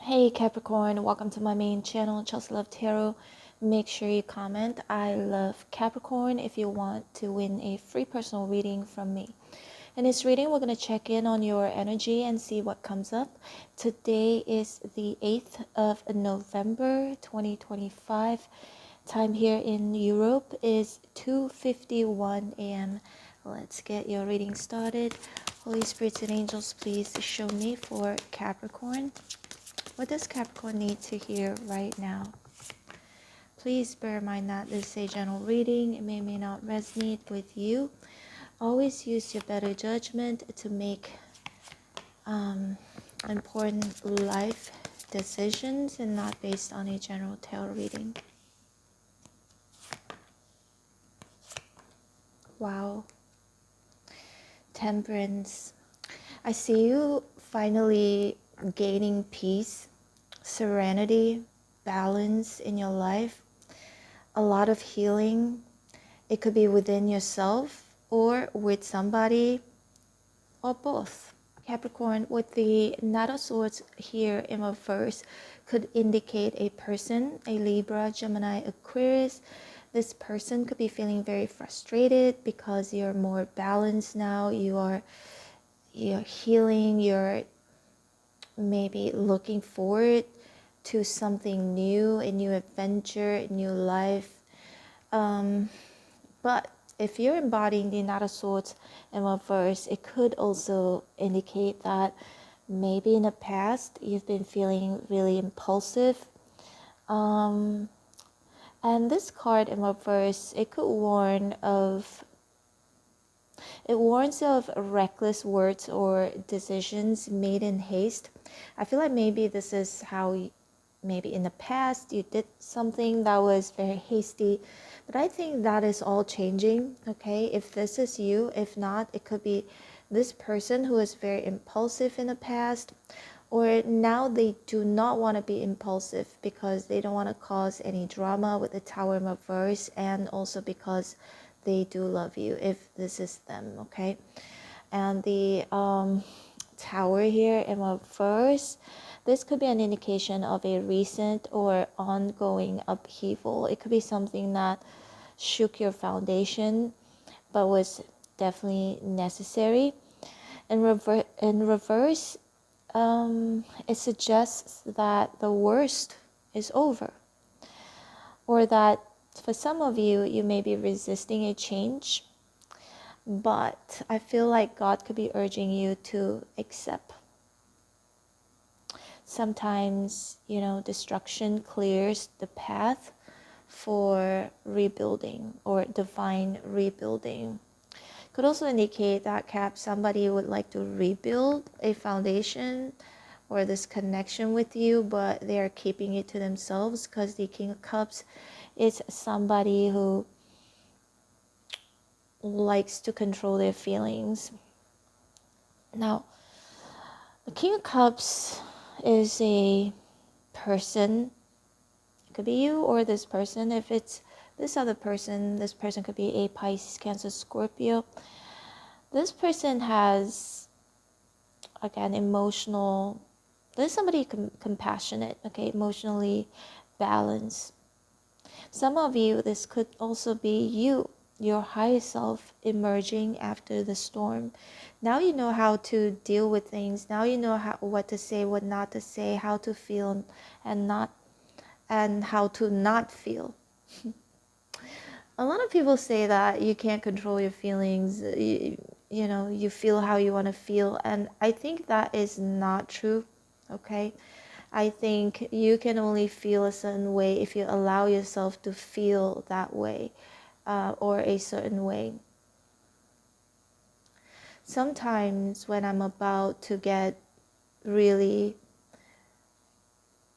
Hey Capricorn, welcome to my main channel, Chelsea Love Tarot. Make sure you comment I love Capricorn if you want to win a free personal reading from me. In this reading, we're going to check in on your energy and see what comes up. Today is the 8th of November 2025. Time here in Europe is 2:51 a.m. Let's get your reading started. Holy Spirits and Angels, please show me for Capricorn. What does Capricorn need to hear right now? Please bear in mind that this is a general reading. It may not resonate with you. Always use your better judgment to make important life decisions and not based on a general tarot reading. Wow. Temperance. I see you finally gaining peace, serenity, balance in your life, a lot of healing. It could be within yourself or with somebody or both. Capricorn, with the Knight of Swords here in reverse, could indicate a person, a Libra, Gemini, Aquarius. This person could be feeling very frustrated because you're more balanced now. You're healing. You're maybe looking forward to something new, a new adventure, a new life. But if you're embodying the Knight of Swords in reverse, it could also indicate that maybe in the past you've been feeling really impulsive. And this card in reverse, it warns of reckless words or decisions made in haste. I feel like maybe this is how maybe in the past you did something that was very hasty, but I think that is all changing. Okay, if this is you, if not, it could be this person who is very impulsive in the past, or now they do not want to be impulsive because they don't want to cause any drama with the Tower in reverse, and also because they do love you if this is them. Okay, and the Tower here in reverse, this could be an indication of a recent or ongoing upheaval. It could be something that shook your foundation but was definitely necessary. In reverse, it suggests that the worst is over, or that for some of you, you may be resisting a change, but I feel like God could be urging you to accept. Sometimes, destruction clears the path for rebuilding or divine rebuilding. Could also indicate that somebody would like to rebuild a foundation or this connection with you, but they are keeping it to themselves, because the King of Cups is somebody who likes to control their feelings. Now, the King of Cups is a person. It could be you or this person. If it's this other person, this person could be a Pisces, Cancer, Scorpio. This person has, again, emotional, there's somebody compassionate, okay, emotionally balanced. Some of you, this could also be you, your higher self, emerging after the storm. Now you know how to deal with things. Now you know what to say, what not to say, how to feel and how to not feel. A lot of people say that you can't control your feelings. You feel how you want to feel, and I think that is not true. Okay, I think you can only feel a certain way if you allow yourself to feel that way, or a certain way. Sometimes when I'm about to get really,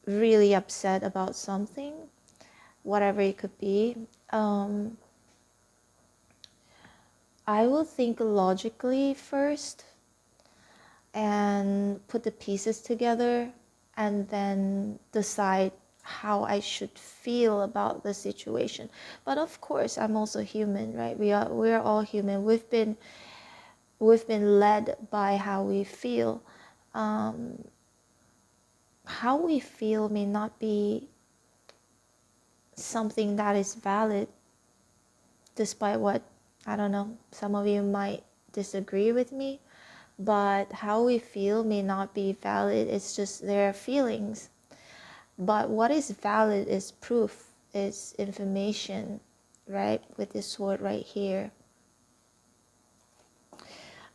really upset about something, whatever it could be, I will think logically first and put the pieces together, and then decide how I should feel about the situation. But of course, I'm also human, right? We're all human. We've been led by how we feel. how we feel may not be something that is valid, despite what, I don't know, some of you might disagree with me, but how we feel may not be valid. It's just their feelings. But what is valid is proof, is information, right? With this sword right here.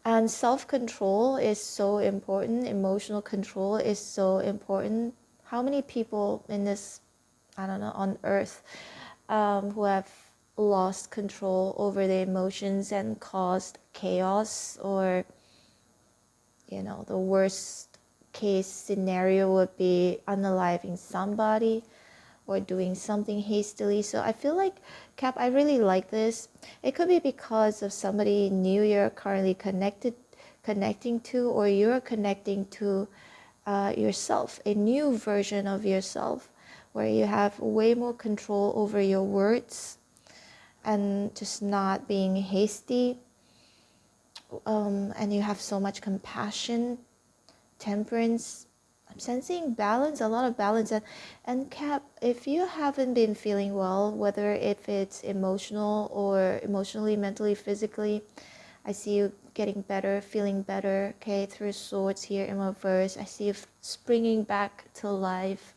And self-control is so important. Emotional control is so important. How many people in this, I don't know, on earth who have lost control over their emotions and caused chaos, or, you know, the worst case scenario would be unaliving somebody or doing something hastily. So I feel like, Cap, I really like this. It could be because of somebody new you're currently connecting to, or you're connecting to yourself, a new version of yourself, where you have way more control over your words and just not being hasty. And you have so much compassion, temperance. I'm sensing balance, a lot of balance. And Cap, if you haven't been feeling well, whether if it's emotional or emotionally, mentally, physically, I see you getting better, feeling better, okay, through swords here in reverse. I see you springing back to life.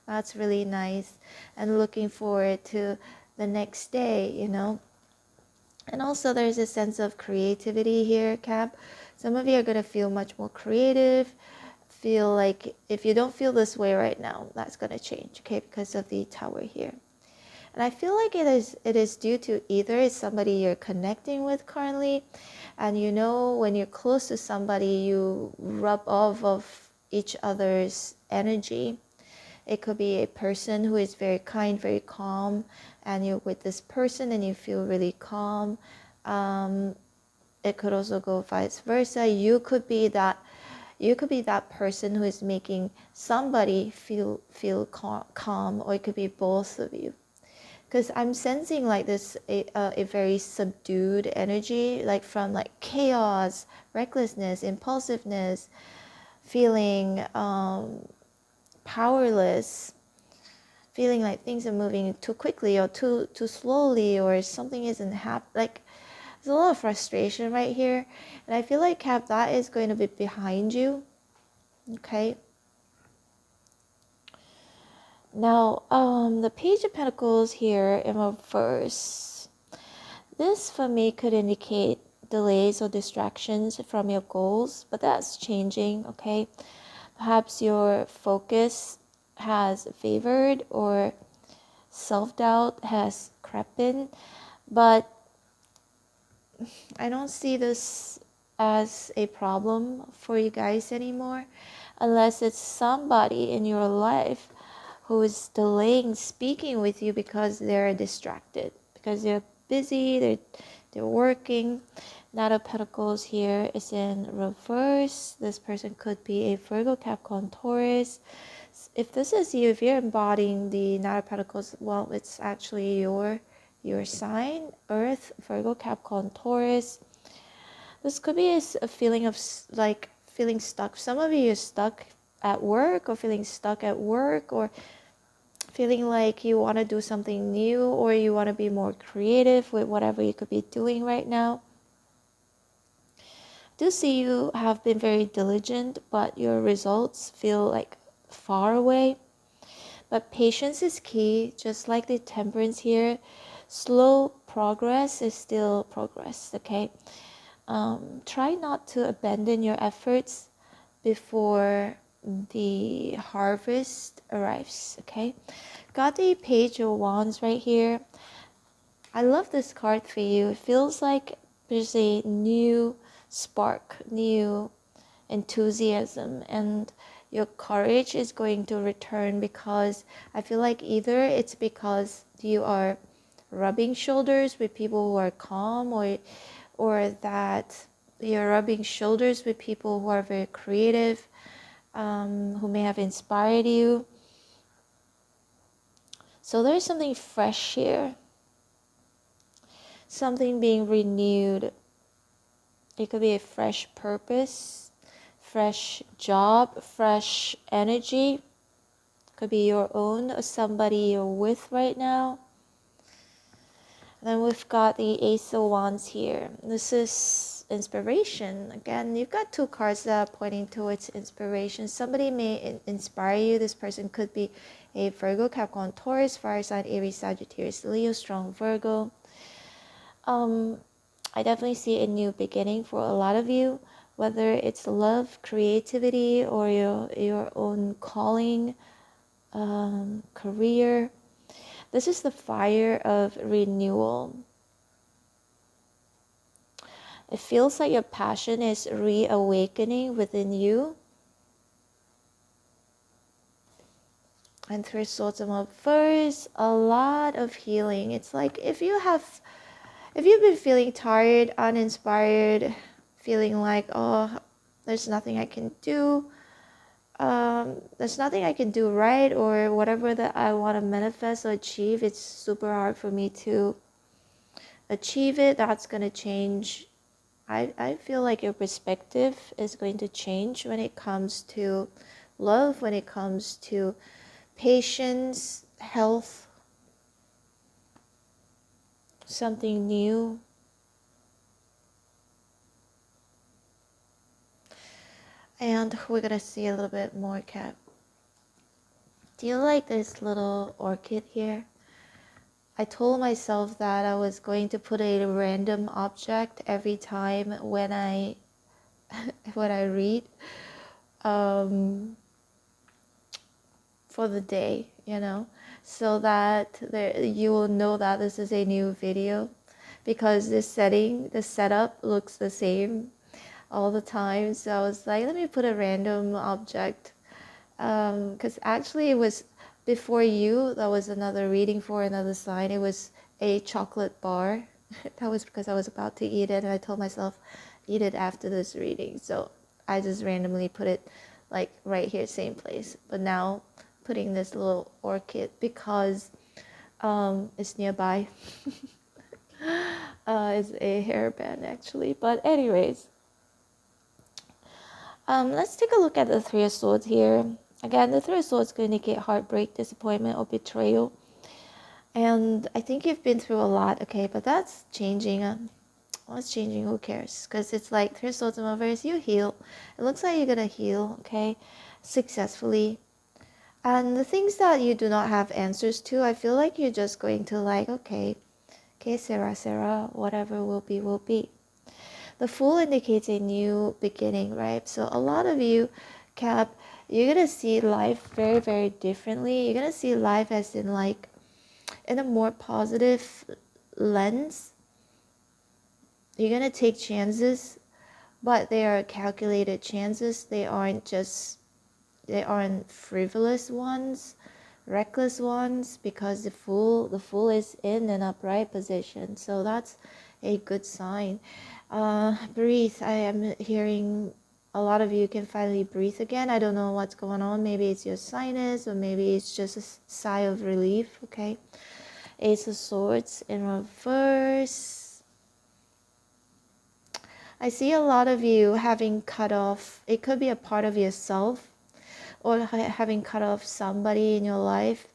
That's really nice. And looking forward to the next day, you know. And also there's a sense of creativity here, Cap. Some of you are going to feel much more creative. Feel like if you don't feel this way right now, that's going to change, okay, because of the tower here. And I feel like it is due to either it's somebody you're connecting with currently, and you know when you're close to somebody, you rub off of each other's energy. It could be a person who is very kind, very calm, and you're with this person and you feel really calm. It could also go vice versa. You could be that person who is making somebody feel calm, or it could be both of you. Because I'm sensing like this a very subdued energy, like from like chaos, recklessness, impulsiveness, feeling powerless, feeling like things are moving too quickly or too slowly, or something isn't happening. Like there's a lot of frustration right here, and I feel like, Cap, that is going to be behind you. Okay. Now, the Page of Pentacles here in reverse. This for me could indicate delays or distractions from your goals, but that's changing, okay? Perhaps your focus has favored, or self-doubt has crept in, but I don't see this as a problem for you guys anymore, unless it's somebody in your life who is delaying speaking with you because they're distracted, because they're busy, they're working. Knight of Pentacles here is in reverse. This person could be a Virgo, Capricorn, Taurus. If this is you, if you're embodying the Knight of Pentacles, well, it's actually your sign, Earth, Virgo, Capricorn, Taurus. This could be a feeling of like feeling stuck. Some of you are stuck at work, or feeling stuck at work, or feeling like you want to do something new, or you want to be more creative with whatever you could be doing right now. I do see you have been very diligent, but your results feel like far away. But patience is key, just like the Temperance here. Slow progress is still progress, okay? Try not to abandon your efforts before the harvest arrives, okay? Got the Page of Wands right here. I love this card for you. It feels like there's a new spark, new enthusiasm, and your courage is going to return, because I feel like either it's because you are rubbing shoulders with people who are calm, or that you're rubbing shoulders with people who are very creative, who may have inspired you. So there's something fresh here, something being renewed. It could be a fresh purpose, fresh job, fresh energy. Could be your own or somebody you're with right now. And then we've got the Ace of Wands here. This is inspiration. Again, you've got two cards that are pointing towards inspiration. Somebody may inspire you. This person could be a Virgo, Capricorn, Taurus, fire sign, Aries, Sagittarius, Leo, strong Virgo. I definitely see a new beginning for a lot of you, whether it's love, creativity, or your own calling, career. This is the fire of renewal. It feels like your passion is reawakening within you. And Three of Swords and Reverse, a lot of healing. It's like if you've been feeling tired, uninspired, feeling like, oh, there's nothing I can do, there's nothing I can do right, or whatever that I want to manifest or achieve, it's super hard for me to achieve it. That's going to change. I feel like your perspective is going to change when it comes to love, when it comes to patience, health, something new. And we're gonna see a little bit more, Cap. Do you like this little orchid here? I told myself that I was going to put a random object every time when I read, for the day, so that you will know that this is a new video, because the setup looks the same all the time. So I was like, let me put a random object, because actually it was before you, that was another reading for another sign. It was a chocolate bar. That was because I was about to eat it, and I told myself eat it after this reading, so I just randomly put it like right here, same place. But now putting this little orchid because it's nearby. It's a hairband actually, but anyways, let's take a look at the Three of Swords here. Again, the Three of Swords could indicate heartbreak, disappointment, or betrayal. And I think you've been through a lot, okay? But that's changing. What's changing? Who cares? Because it's like Three of Swords and Reverse, you heal. It looks like you're going to heal, okay? Successfully. And the things that you do not have answers to, I feel like you're just going to like, okay, Sarah, whatever will be, will be. The Fool indicates a new beginning, right? So a lot of you, Cap, you're going to see life very, very differently. You're going to see life as in like, in a more positive lens. You're going to take chances, but they are calculated chances. They aren't frivolous ones, reckless ones, because the fool is in an upright position. So that's a good sign. Breathe. I am hearing a lot of you can finally breathe again. I don't know what's going on. Maybe it's your sinus, or maybe it's just a sigh of relief. Okay. Ace of Swords in reverse. I see a lot of you having cut off. It could be a part of yourself, or having cut off somebody in your life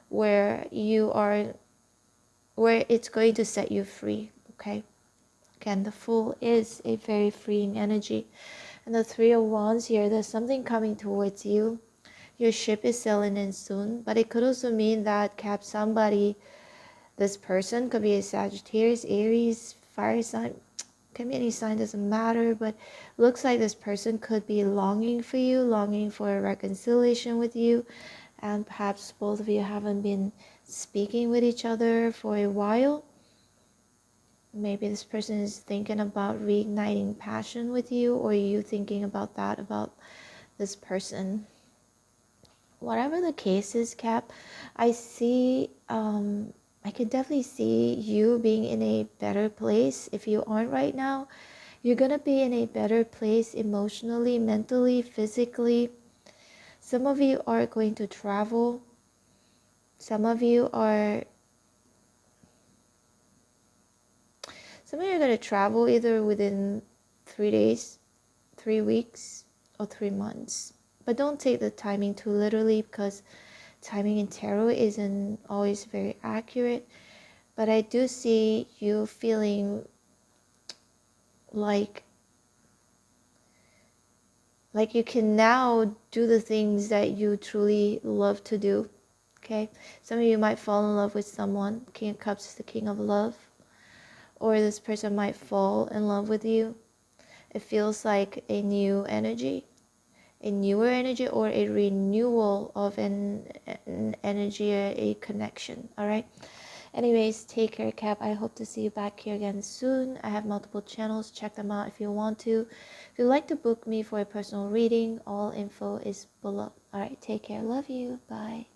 where it's going to set you free. Okay. Again, the Fool is a very freeing energy. And the Three of Wands here, there's something coming towards you. Your ship is sailing in soon. But it could also mean that, Cap, somebody, this person could be a Sagittarius, Aries, fire sign, can be any sign, doesn't matter. But looks like this person could be longing for you, longing for a reconciliation with you. And perhaps both of you haven't been speaking with each other for a while. Maybe this person is thinking about reigniting passion with you, or you thinking about that, about this person. Whatever the case is, Cap, I see, I can definitely see you being in a better place. If you aren't right now, you're going to be in a better place emotionally, mentally, physically. Some of you are going to travel. Some of you are going to travel either within 3 days, 3 weeks, or 3 months. But don't take the timing too literally, because timing in tarot isn't always very accurate. But I do see you feeling like you can now do the things that you truly love to do. Okay, some of you might fall in love with someone. King of Cups is the king of love, or this person might fall in love with you. It feels like a new energy, a newer energy, or a renewal of an energy, a connection. All right. Anyways, take care, Cap. I hope to see you back here again soon. I have multiple channels. Check them out if you want to. If you'd like to book me for a personal reading, all info is below. All right, take care. Love you. Bye.